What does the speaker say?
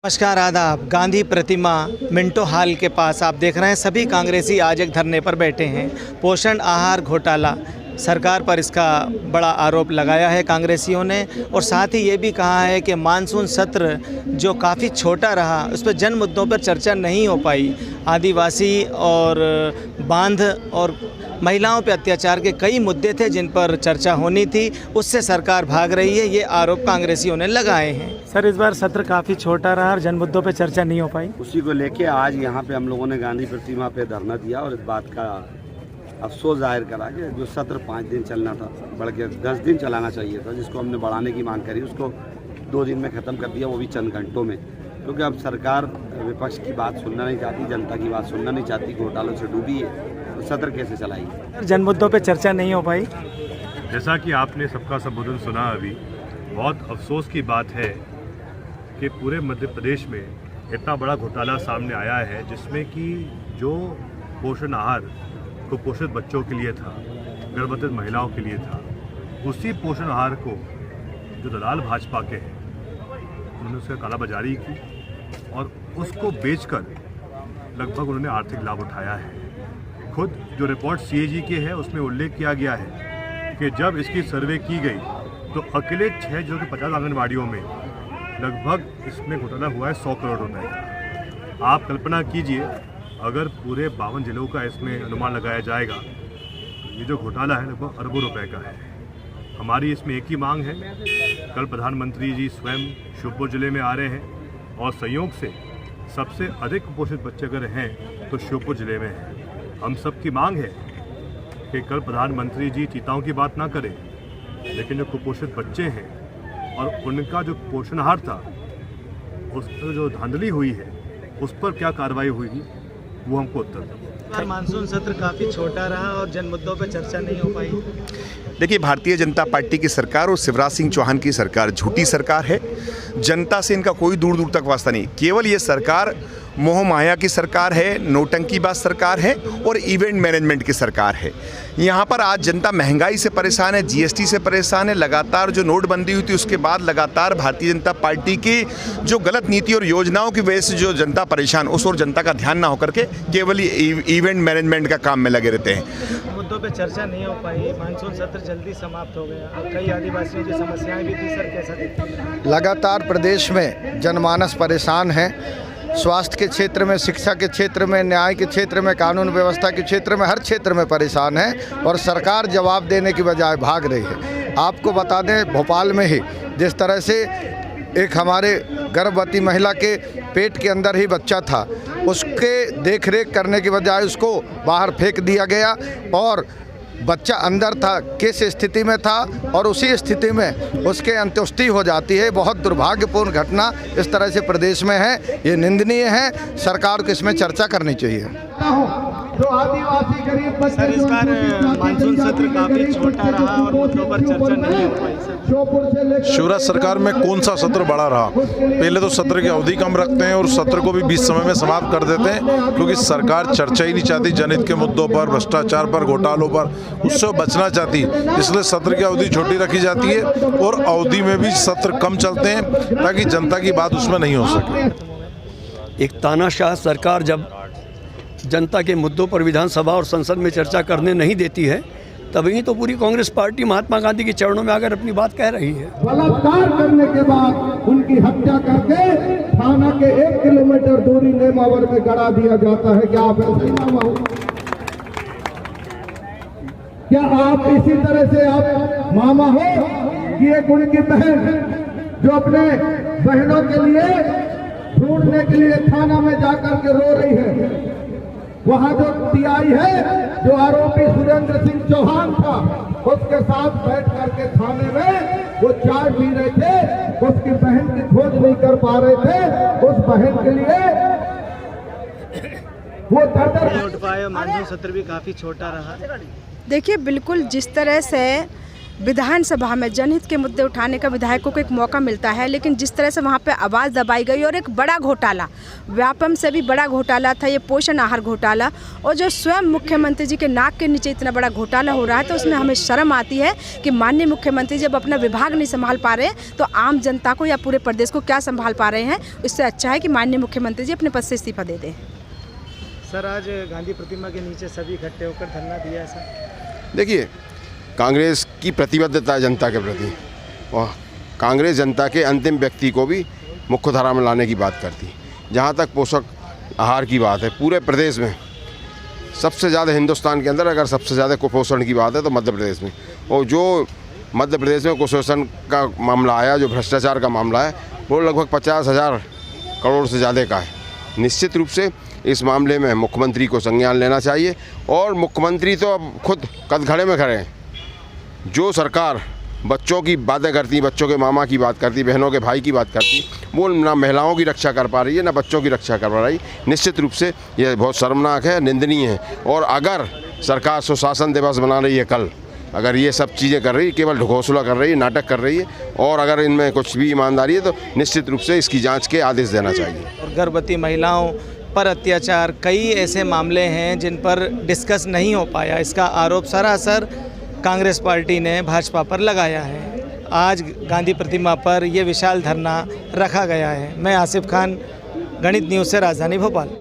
नमस्कार, आदाब। गांधी प्रतिमा Minto hall के पास आप देख रहे हैं सभी कांग्रेसी आज एक धरने पर बैठे हैं। पोषण आहार घोटाला सरकार पर इसका बड़ा आरोप लगाया है कांग्रेसियों ने, और साथ ही ये भी कहा है कि मानसून सत्र जो काफ़ी छोटा रहा उस पर जन मुद्दों पर चर्चा नहीं हो पाई। आदिवासी और बांध और महिलाओं पर अत्याचार के कई मुद्दे थे जिन पर चर्चा होनी थी, उससे सरकार भाग रही है। ये आरोप कांग्रेसियों ने लगाए हैं। सर, इस बार सत्र काफ़ी छोटा रहा और जन मुद्दों पर चर्चा नहीं हो पाई। उसी को लेके आज यहाँ पे हम लोगों ने गांधी प्रतिमा पे धरना दिया और इस बात का अफसोस जाहिर करा कि जो सत्र 5 दिन चलना था बढ़ के 10 दिन चलाना चाहिए था, जिसको हमने बढ़ाने की मांग करी, उसको 2 दिन में ख़त्म कर दिया, वो भी चंद घंटों में। क्योंकि अब सरकार विपक्ष की बात सुनना नहीं चाहती, जनता की बात सुनना नहीं चाहती, घोटालों से डूबी है, तो सत्र कैसे चलाएगी। जन मुद्दों पर चर्चा नहीं हो पाई। जैसा कि आपने सबका संबोधन सुना, अभी बहुत अफसोस की बात है कि पूरे मध्य प्रदेश में इतना बड़ा घोटाला सामने आया है, जिसमें कि जो पोषण आहार कुपोषित बच्चों के लिए था, गर्भवती महिलाओं के लिए था, उसी पोषण आहार को जो दलाल भाजपा के हैं उन्होंने उसका कालाबाजारी की और उसको बेचकर लगभग उन्होंने आर्थिक लाभ उठाया है। खुद जो रिपोर्ट CAG की है उसमें उल्लेख किया गया है कि जब इसकी सर्वे की गई तो अकेले 6 जिलों के 50 आंगनबाड़ियों में लगभग इसमें घोटाला हुआ है 100 करोड़ रुपए का। आप कल्पना कीजिए, अगर पूरे 52 जिलों का इसमें अनुमान लगाया जाएगा तो ये जो घोटाला है लगभग अरबों रुपए का है। हमारी इसमें एक ही मांग है, कल प्रधानमंत्री जी स्वयं श्योपुर जिले में आ रहे हैं और संयोग से सबसे अधिक कुपोषित बच्चे अगर हैं तो श्योपुर जिले में हैं। हम सब की मांग है कि कल प्रधानमंत्री जी चीताओं की बात ना करें, लेकिन जो कुपोषित बच्चे हैं और उनका जो पोषण आहार था उस पर जो धांधली हुई है उस पर क्या कार्रवाई हुई वो हमको उत्तर दें। मानसून सत्र काफ़ी छोटा रहा और जन मुद्दों पर चर्चा नहीं हो पाई। देखिए, भारतीय जनता पार्टी की सरकार और शिवराज सिंह चौहान की सरकार झूठी सरकार है। जनता से इनका कोई दूर दूर तक वास्ता नहीं। केवल ये सरकार मोह माया की सरकार है, नोटंकीबाज सरकार है और इवेंट मैनेजमेंट की सरकार है। यहाँ पर आज जनता महंगाई से परेशान है, GST से परेशान है। लगातार जो नोटबंदी हुई थी उसके बाद लगातार भारतीय जनता पार्टी की जो गलत नीति और योजनाओं की वजह से जो जनता परेशान, उस और जनता का ध्यान ना होकर के केवल इवेंट मैनेजमेंट का काम में लगे रहते हैं। मुद्दों पे चर्चा नहीं हो पाई। मानसून सत्र जल्दी समाप्त हो गया। अब कई आदिवासियों की समस्याएं भी थी। सर, कैसा देखते हैं? लगातार प्रदेश में जनमानस परेशान है। स्वास्थ्य के क्षेत्र में, शिक्षा के क्षेत्र में, न्याय के क्षेत्र में, कानून व्यवस्था के क्षेत्र में, हर क्षेत्र में परेशान है और सरकार जवाब देने की बजाय भाग रही है। आपको बता दें, भोपाल में ही जिस तरह से एक हमारे गर्भवती महिला के पेट के अंदर ही बच्चा था, उसके देखरेख करने की बजाय उसको बाहर फेंक दिया गया और बच्चा अंदर था, किस स्थिति में था और उसी स्थिति में उसके अंत्येष्टि हो जाती है। बहुत दुर्भाग्यपूर्ण घटना इस तरह से प्रदेश में है, ये निंदनीय है। सरकार को इसमें चर्चा करनी चाहिए। सर, इस बार मानसून सत्र काफ़ी छोटा रहा और मुद्दों पर चर्चा नहीं हो पाई। शिवराज सरकार में कौन सा सत्र बड़ा रहा? पहले तो सत्र की अवधि कम रखते हैं और सत्र को भी बीच समय में समाप्त कर देते हैं, क्योंकि सरकार चर्चा ही नहीं चाहती जनहित के मुद्दों पर, भ्रष्टाचार पर, घोटालों पर, उससे बचना चाहती, इसलिए सत्र की अवधि छोटी रखी जाती है और अवधि में भी सत्र कम चलते हैं ताकि जनता की बात उसमें नहीं हो सके। एक तानाशाह सरकार जब जनता के मुद्दों पर विधानसभा और संसद में चर्चा करने नहीं देती है, तभी तो पूरी कांग्रेस पार्टी महात्मा गांधी के चरणों में आकर अपनी बात कह रही है। बलात्कार करने के बाद उनकी हत्या करके थाना के 1 किलोमीटर दूरी नेमावर में गड़ा दिया जाता है। क्या आप ऐसे मामा हो? क्या आप इसी तरह से आप मामा हो कि एक उनकी बहन जो अपने बहनों के लिए ढूंढने के लिए थाना में जाकर के रो रही है, वहां जो TI है, जो आरोपी सुरेंद्र सिंह चौहान था, उसके साथ बैठ करके थाने में वो चाय पी रहे थे, उसकी बहन की खोज नहीं कर पा रहे थे। उस बहन के लिए वो उठ पाए। मानसून सत्र भी काफ़ी छोटा रहा। देखिए, बिल्कुल जिस तरह से विधानसभा में जनहित के मुद्दे उठाने का विधायकों को एक मौका मिलता है, लेकिन जिस तरह से वहाँ पे आवाज़ दबाई गई और एक बड़ा घोटाला, व्यापम से भी बड़ा घोटाला था ये पोषण आहार घोटाला, और जो स्वयं मुख्यमंत्री जी के नाक के नीचे इतना बड़ा घोटाला हो रहा है, तो उसमें हमें शर्म आती है कि माननीय मुख्यमंत्री जब अपना विभाग नहीं संभाल पा रहे हैं तो आम जनता को या पूरे प्रदेश को क्या संभाल पा रहे हैं। इससे अच्छा है कि माननीय मुख्यमंत्री जी अपने पद से इस्तीफा दे दें। सर, आज गांधी प्रतिमा के नीचे सभी इकट्ठे होकर धरना दिया है सर। देखिए, कांग्रेस की प्रतिबद्धता है जनता के प्रति, और कांग्रेस जनता के अंतिम व्यक्ति को भी मुख्य धारा में लाने की बात करती है। जहाँ तक पोषक आहार की बात है, पूरे प्रदेश में सबसे ज़्यादा, हिंदुस्तान के अंदर अगर सबसे ज़्यादा कुपोषण की बात है तो मध्य प्रदेश में, और जो मध्य प्रदेश में कुपोषण का मामला आया, जो भ्रष्टाचार का मामला है, वो लगभग 50,000 करोड़ से ज़्यादा का है। निश्चित रूप से इस मामले में मुख्यमंत्री को संज्ञान लेना चाहिए, और मुख्यमंत्री तो अब खुद कटघरे में खड़े हैं। जो सरकार बच्चों की बातें करती, बच्चों के मामा की बात करती, बहनों के भाई की बात करती, वो ना महिलाओं की रक्षा कर पा रही है, ना बच्चों की रक्षा कर पा रही। निश्चित रूप से यह बहुत शर्मनाक है, निंदनीय है। और अगर सरकार सुशासन दिवस बना रही है कल, अगर ये सब चीज़ें कर रही है, केवल घोषणा कर रही है, नाटक कर रही है, और अगर इनमें कुछ भी ईमानदारी है, तो निश्चित रूप से इसकी जाँच के आदेश देना चाहिए। और गर्भवती महिलाओं पर अत्याचार, कई ऐसे मामले हैं जिन पर डिस्कस नहीं हो पाया। इसका आरोप सरासर कांग्रेस पार्टी ने भाजपा पर लगाया है। आज गांधी प्रतिमा पर यह विशाल धरना रखा गया है। मैं आसिफ खान, गणित न्यूज़ से, राजधानी भोपाल।